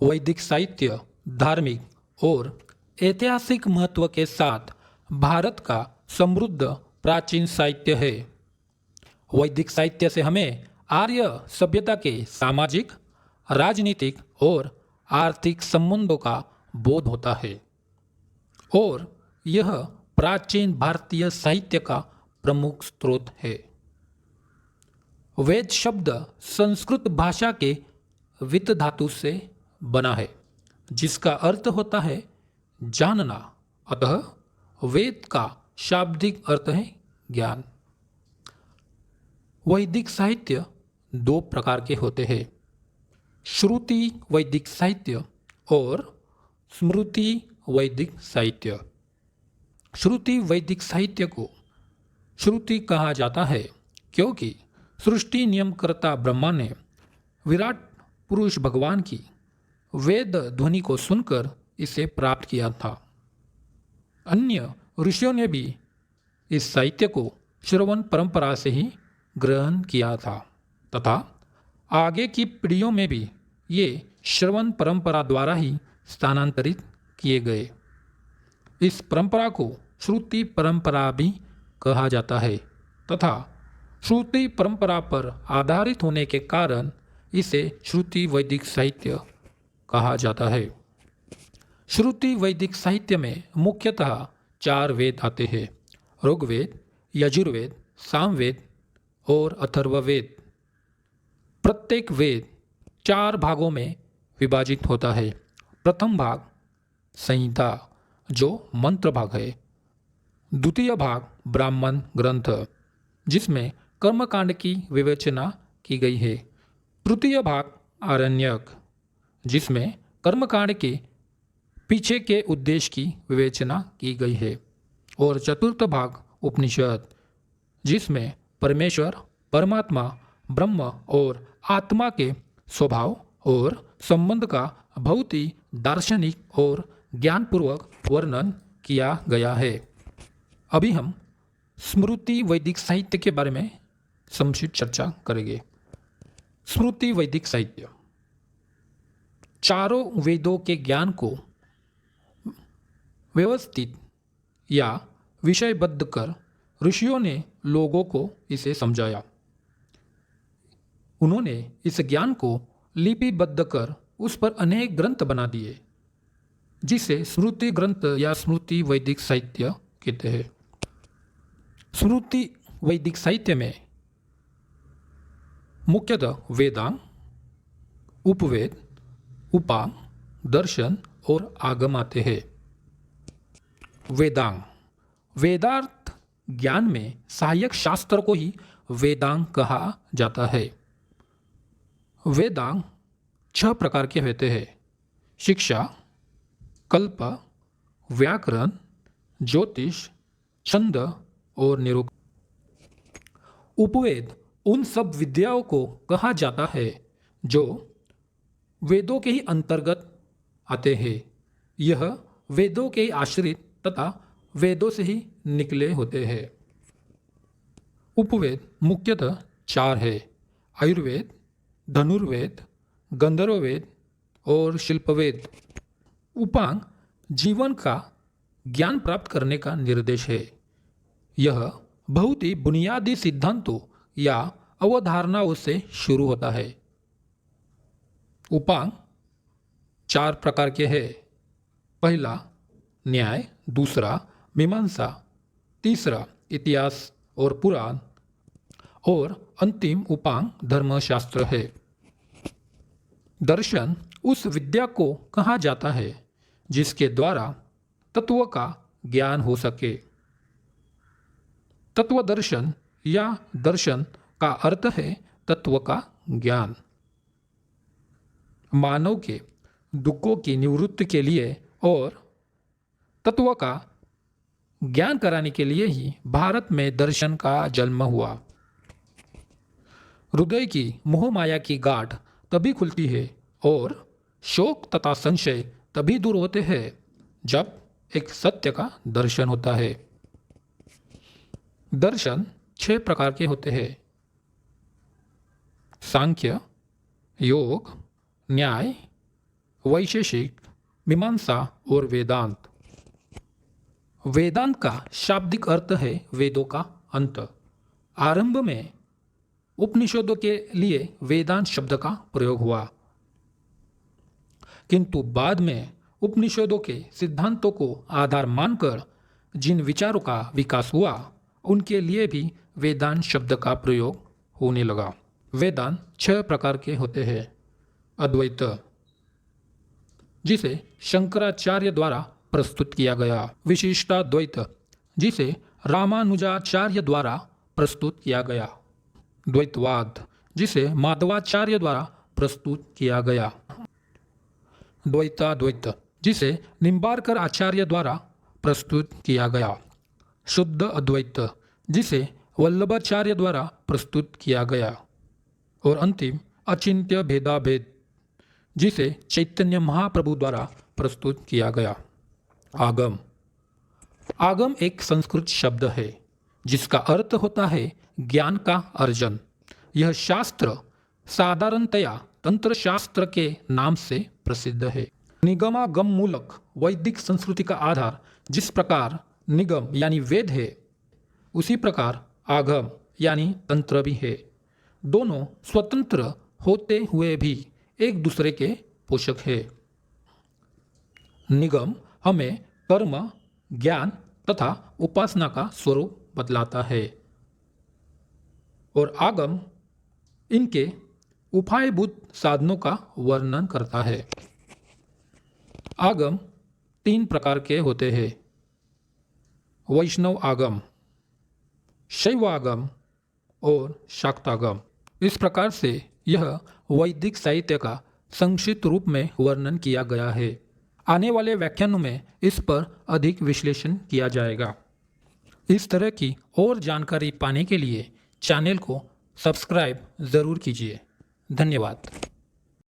वैदिक साहित्य धार्मिक और ऐतिहासिक महत्व के साथ भारत का समृद्ध प्राचीन साहित्य है। वैदिक साहित्य से हमें आर्य सभ्यता के सामाजिक, राजनीतिक और आर्थिक संबंधों का बोध होता है और यह प्राचीन भारतीय साहित्य का प्रमुख स्रोत है। वेद शब्द संस्कृत भाषा के वित्त धातु से बना है जिसका अर्थ होता है जानना। अतः वेद का शाब्दिक अर्थ है ज्ञान। वैदिक साहित्य दो प्रकार के होते हैं, श्रुति वैदिक साहित्य और स्मृति वैदिक साहित्य। श्रुति वैदिक साहित्य को श्रुति कहा जाता है क्योंकि सृष्टि नियमकर्ता ब्रह्मा ने विराट पुरुष भगवान की वेद ध्वनि को सुनकर इसे प्राप्त किया था। अन्य ऋषियों ने भी इस साहित्य को श्रवण परंपरा से ही ग्रहण किया था तथा आगे की पीढ़ियों में भी ये श्रवण परंपरा द्वारा ही स्थानांतरित किए गए। इस परंपरा को श्रुति परंपरा भी कहा जाता है तथा श्रुति परंपरा पर आधारित होने के कारण इसे श्रुति वैदिक साहित्य कहा जाता है। श्रुति वैदिक साहित्य में मुख्यतः 4 वेद आते हैं, ऋग्वेद, यजुर्वेद, सामवेद और अथर्ववेद। प्रत्येक वेद 4 भागों में विभाजित होता है। प्रथम भाग संहिता जो मंत्र भाग है, द्वितीय भाग ब्राह्मण ग्रंथ जिसमें कर्मकांड की विवेचना की गई है, तृतीय भाग आरण्यक जिसमें कर्मकांड के पीछे के उद्देश्य की विवेचना की गई है, और चतुर्थ भाग उपनिषद जिसमें परमेश्वर, परमात्मा, ब्रह्म और आत्मा के स्वभाव और संबंध का बहुत ही दार्शनिक और ज्ञानपूर्वक वर्णन किया गया है। अभी हम स्मृति वैदिक साहित्य के बारे में संक्षिप्त चर्चा करेंगे। स्मृति वैदिक साहित्य चारों वेदों के ज्ञान को व्यवस्थित या विषयबद्ध कर ऋषियों ने लोगों को इसे समझाया। उन्होंने इस ज्ञान को लिपिबद्ध कर उस पर अनेक ग्रंथ बना दिए जिसे स्मृति ग्रंथ या स्मृति वैदिक साहित्य कहते हैं। स्मृति वैदिक साहित्य में मुख्यतः वेदांग, उपवेद, उपांग, दर्शन और आगम आते हैं। वेदांग वेदार्थ ज्ञान में सहायक शास्त्र को ही वेदांग कहा जाता है। वेदांग 6 प्रकार के होते हैं, शिक्षा, कल्प, व्याकरण, ज्योतिष, छंद और निरूपण। उपवेद उन सब विद्याओं को कहा जाता है जो वेदों के ही अंतर्गत आते हैं। यह वेदों के आश्रित तथा वेदों से ही निकले होते हैं। उपवेद मुख्यतः 4 है, आयुर्वेद, धनुर्वेद, गंधर्ववेद और शिल्पवेद। उपांग जीवन का ज्ञान प्राप्त करने का निर्देश है। यह बहुत ही बुनियादी सिद्धांतों या अवधारणाओं से शुरू होता है। उपांग 4 प्रकार के हैं। पहला न्याय, दूसरा मीमांसा, तीसरा इतिहास और पुराण और अंतिम उपांग धर्मशास्त्र है। दर्शन उस विद्या को कहा जाता है जिसके द्वारा तत्व का ज्ञान हो सके। तत्व दर्शन या दर्शन का अर्थ है तत्व का ज्ञान। मानव के दुखों की निवृत्ति के लिए और तत्व का ज्ञान कराने के लिए ही भारत में दर्शन का जन्म हुआ। हृदय की मोह माया की गांठ तभी खुलती है और शोक तथा संशय तभी दूर होते हैं जब एक सत्य का दर्शन होता है। दर्शन 6 प्रकार के होते हैं, सांख्य, योग, न्याय, वैशेषिक, मीमांसा और वेदांत। वेदांत का शाब्दिक अर्थ है वेदों का अंत। आरंभ में उपनिषदों के लिए वेदांत शब्द का प्रयोग हुआ, किंतु बाद में उपनिषदों के सिद्धांतों को आधार मानकर जिन विचारों का विकास हुआ उनके लिए भी वेदांत शब्द का प्रयोग होने लगा। वेदांत 6 प्रकार के होते हैं। अद्वैत, जिसे शंकराचार्य द्वारा प्रस्तुत किया गया। विशिष्टाद्वैत, जिसे रामानुजाचार्य द्वारा प्रस्तुत किया गया। द्वैतवाद, जिसे माधवाचार्य द्वारा प्रस्तुत किया गया। द्वैताद्वैत, जिसे निम्बारकर आचार्य द्वारा प्रस्तुत किया गया। शुद्ध अद्वैत, जिसे वल्लभाचार्य द्वारा प्रस्तुत किया गया। और अंतिम अचिंत्य भेदाभेद, जिसे चैतन्य महाप्रभु द्वारा प्रस्तुत किया गया। आगम। आगम एक संस्कृत शब्द है जिसका अर्थ होता है ज्ञान का अर्जन। यह शास्त्र साधारणतया तंत्र शास्त्र के नाम से प्रसिद्ध है। निगमागम मूलक वैदिक संस्कृति का आधार जिस प्रकार निगम यानी वेद है, उसी प्रकार आगम यानी तंत्र भी है। दोनों स्वतंत्र होते हुए भी एक दूसरे के पोषक है। निगम हमें कर्म, ज्ञान तथा उपासना का स्वरूप बतलाता है और आगम इनके उपायभूत साधनों का वर्णन करता है। आगम 3 प्रकार के होते हैं। वैष्णव आगम, शैव आगम और शाक्तागम। इस प्रकार से यह वैदिक साहित्य का संक्षिप्त रूप में वर्णन किया गया है। आने वाले व्याख्यानों में इस पर अधिक विश्लेषण किया जाएगा। इस तरह की और जानकारी पाने के लिए चैनल को सब्सक्राइब ज़रूर कीजिए। धन्यवाद।